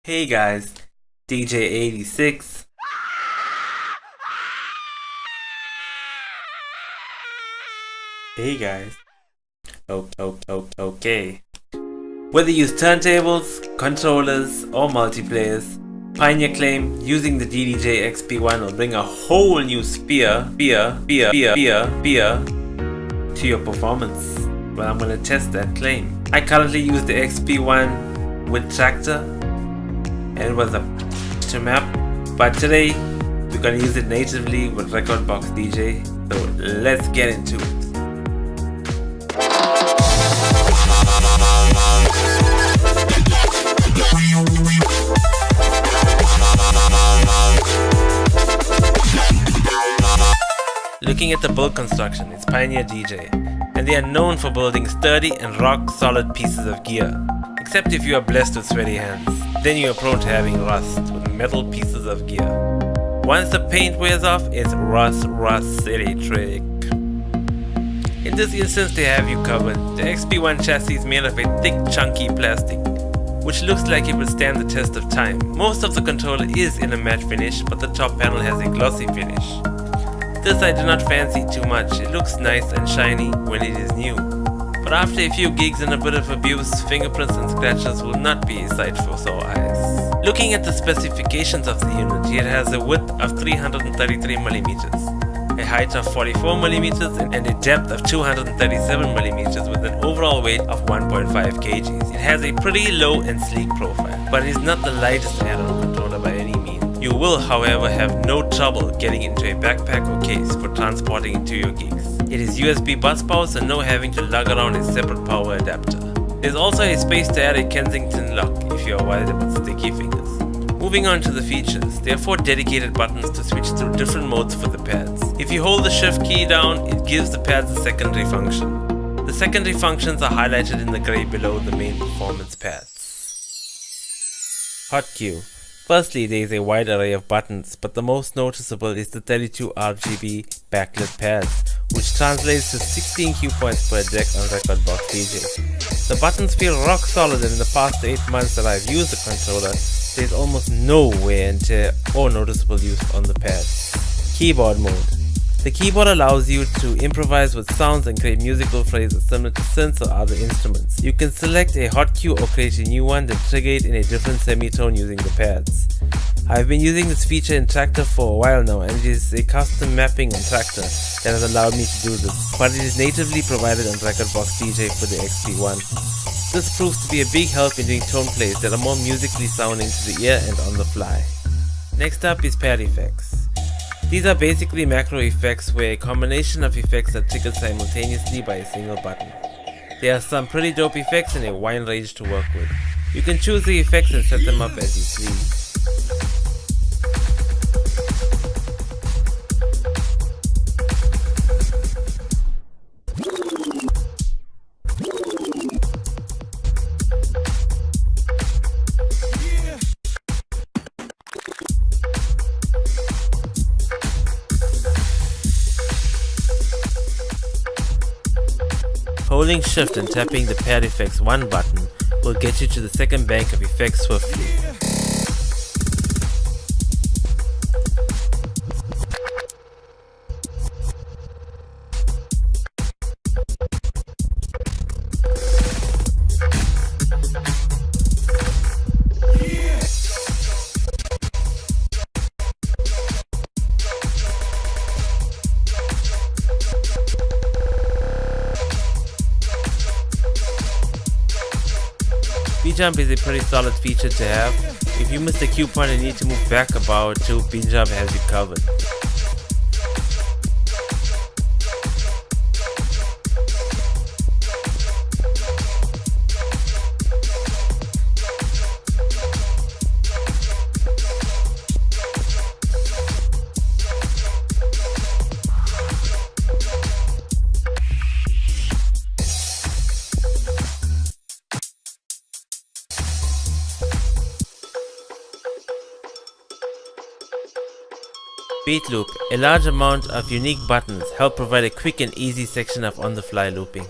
Hey guys, DJ86. Hey guys. Okay. Whether you use turntables, controllers, or multiplayers, Pioneer claim using the DDJ XP1 will bring a whole new spear to your performance. Well, I'm gonna test that claim. I currently use the XP1 with Traktor, and it was a to map, but today we're gonna use it natively with Rekordbox DJ. So let's get into it. Looking at the build construction, it's Pioneer DJ, and they are known for building sturdy and rock-solid pieces of gear. Except if you are blessed with sweaty hands, then you are prone to having rust with metal pieces of gear. Once the paint wears off, it's rust electric. In this instance, they have you covered. The XP1 chassis is made of a thick, chunky plastic, which looks like it will stand the test of time. Most of the controller is in a matte finish, but the top panel has a glossy finish. This I do not fancy too much. It looks nice and shiny when it is new, but after a few gigs and a bit of abuse, fingerprints and scratches will not be a sight for sore eyes. Looking at the specifications of the unit, it has a width of 333mm, a height of 44mm, and a depth of 237mm with an overall weight of 1.5 kg. It has a pretty low and sleek profile, but it is not the lightest add-on controller by any means. You will, however, have no trouble getting into a backpack or case for transporting it to your gigs. It is USB bus power, so no having to lug around a separate power adapter. There's also a space to add a Kensington lock if you are worried about sticky fingers. Moving on to the features, there are 4 dedicated buttons to switch through different modes for the pads. If you hold the shift key down, it gives the pads a secondary function. The secondary functions are highlighted in the grey below the main performance pads. Hot cue. Firstly, there is a wide array of buttons, but the most noticeable is the 32 RGB backlit pads, which translates to 16 cue points per deck on Rekordbox DJ. The buttons feel rock solid, and in the past 8 months that I've used the controller, there is almost no wear and tear or noticeable use on the pads. Keyboard mode. The keyboard allows you to improvise with sounds and create musical phrases similar to synths or other instruments. You can select a hot cue or create a new one, then trigger it in a different semitone using the pads. I've been using this feature in Traktor for a while now, and it is a custom mapping on Traktor that has allowed me to do this, but it is natively provided on Rekordbox DJ for the XP1. This proves to be a big help in doing tone plays that are more musically sounding to the ear and on the fly. Next up is pad effects. These are basically macro effects where a combination of effects are triggered simultaneously by a single button. There are some pretty dope effects and a wide range to work with. You can choose the effects and set them up as you please. Holding shift and tapping the pad effects 1 button will get you to the second bank of effects swiftly. B-jump is a pretty solid feature to have. If you miss the cue point and need to move back about 2, B-jump has you covered. Beat loop. A large amount of unique buttons help provide a quick and easy section of on-the-fly looping.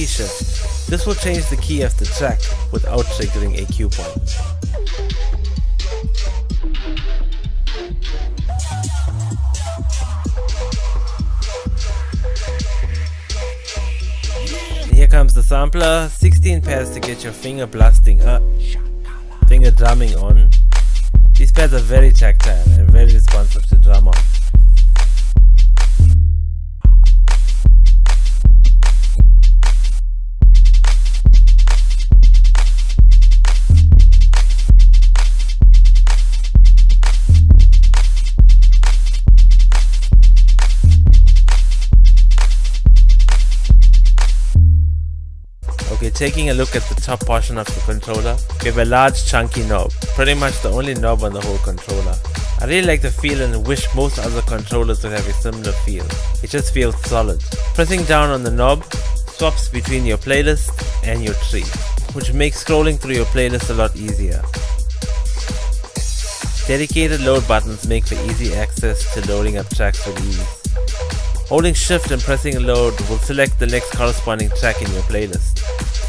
key shift. This will change the key of the track without triggering a cue point. Here comes the sampler, 16 pads to get your finger blasting, finger drumming on. These pads are very tactile and very responsive to drum on. Okay, taking a look at the top portion of the controller, we have a large chunky knob, pretty much the only knob on the whole controller. I really like the feel and wish most other controllers would have a similar feel. It just feels solid. Pressing down on the knob swaps between your playlist and your tree, which makes scrolling through your playlist a lot easier. Dedicated load buttons make for easy access to loading up tracks with ease. Holding shift and pressing load will select the next corresponding track in your playlist.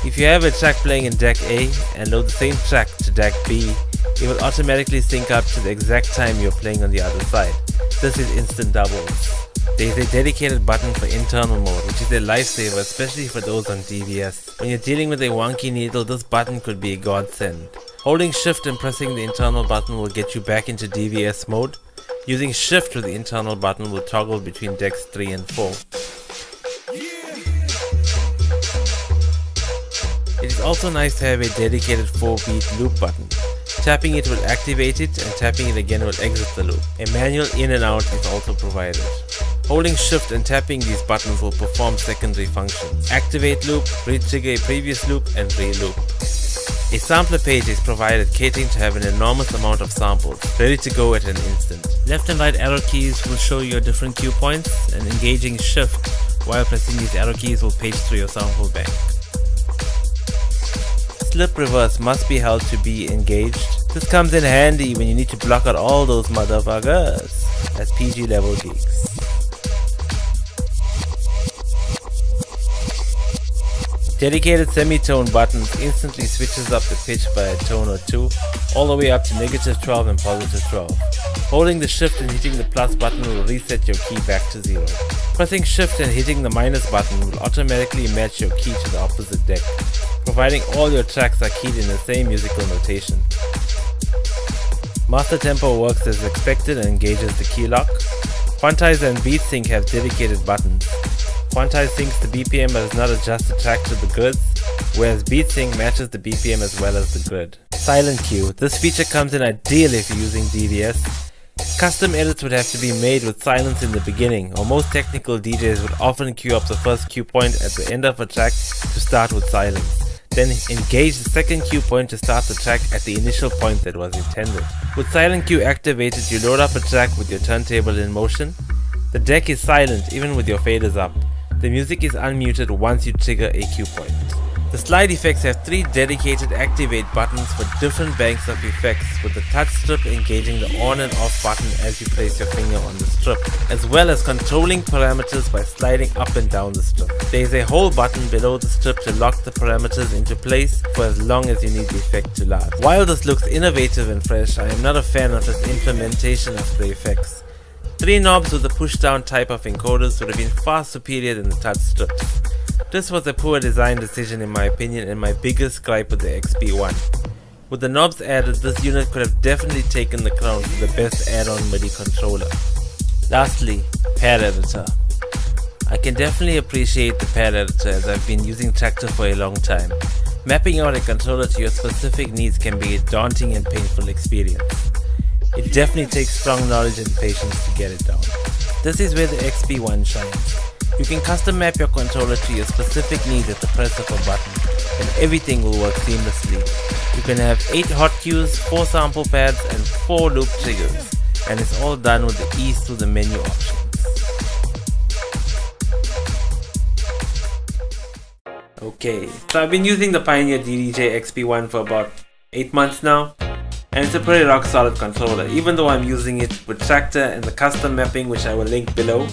If you have a track playing in deck A and load the same track to deck B, it will automatically sync up to the exact time you're playing on the other side. This is instant doubles. There is a dedicated button for internal mode, which is a lifesaver, especially for those on DVS. When you're dealing with a wonky needle, this button could be a godsend. Holding shift and pressing the internal button will get you back into DVS mode. Using shift with the internal button will toggle between decks 3 and 4. It is also nice to have a dedicated 4-beat loop button. Tapping it will activate it and tapping it again will exit the loop. A manual in and out is also provided. Holding shift and tapping these buttons will perform secondary functions. Activate loop, re-trigger a previous loop and re-loop. A sampler page is provided catering to have an enormous amount of samples, ready to go at an instant. Left and right arrow keys will show your different cue points, and engaging shift while pressing these arrow keys will page through your sample bank. Slip reverse must be held to be engaged. This comes in handy when you need to block out all those motherfuckers as PG level geeks. Dedicated semitone buttons instantly switches up the pitch by a tone or two, all the way up to -12 and +12. Holding the shift and hitting the plus button will reset your key back to 0. Pressing shift and hitting the minus button will automatically match your key to the opposite deck, providing all your tracks are keyed in the same musical notation. Master tempo works as expected and engages the key lock. Quantize and beat sync have dedicated buttons. Quantize syncs the BPM but does not adjust the track to the grids, whereas beat sync matches the BPM as well as the grid. Silent cue. This feature comes in ideal if you're using DVS. Custom edits would have to be made with silence in the beginning, or most technical DJs would often cue up the first cue point at the end of a track to start with silence. Then engage the second cue point to start the track at the initial point that was intended. With silent cue activated, you load up a track with your turntable in motion. The deck is silent even with your faders up. The music is unmuted once you trigger a cue point. The slide effects have 3 dedicated activate buttons for different banks of effects, with the touch strip engaging the on and off button as you place your finger on the strip, as well as controlling parameters by sliding up and down the strip. There is a whole button below the strip to lock the parameters into place for as long as you need the effect to last. While this looks innovative and fresh, I am not a fan of this implementation of the effects. 3 knobs with the push-down type of encoders would have been far superior than the touch strips. This was a poor design decision in my opinion and my biggest gripe with the XP1. With the knobs added, this unit could have definitely taken the crown for the best add-on MIDI controller. Lastly, pad editor. I can definitely appreciate the pad editor as I've been using Traktor for a long time. Mapping out a controller to your specific needs can be a daunting and painful experience. It definitely takes strong knowledge and patience to get it down. This is where the XP1 shines. You can custom map your controller to your specific needs at the press of a button, and everything will work seamlessly. You can have 8 hot cues, 4 sample pads and 4 loop triggers, and it's all done with the ease through the menu options. Okay, so I've been using the Pioneer DDJ XP1 for about 8 months now. And it's a pretty rock solid controller. Even though I'm using it with Traktor and the custom mapping, which I will link below,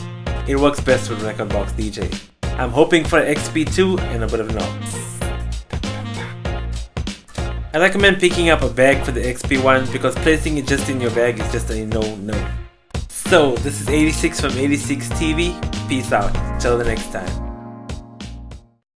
it works best with Rekordbox DJ. I'm hoping for XP2 and a bit of no. I recommend picking up a bag for the XP1 because placing it just in your bag is just a no. So this is 86 from 86 TV. Peace out. Till the next time.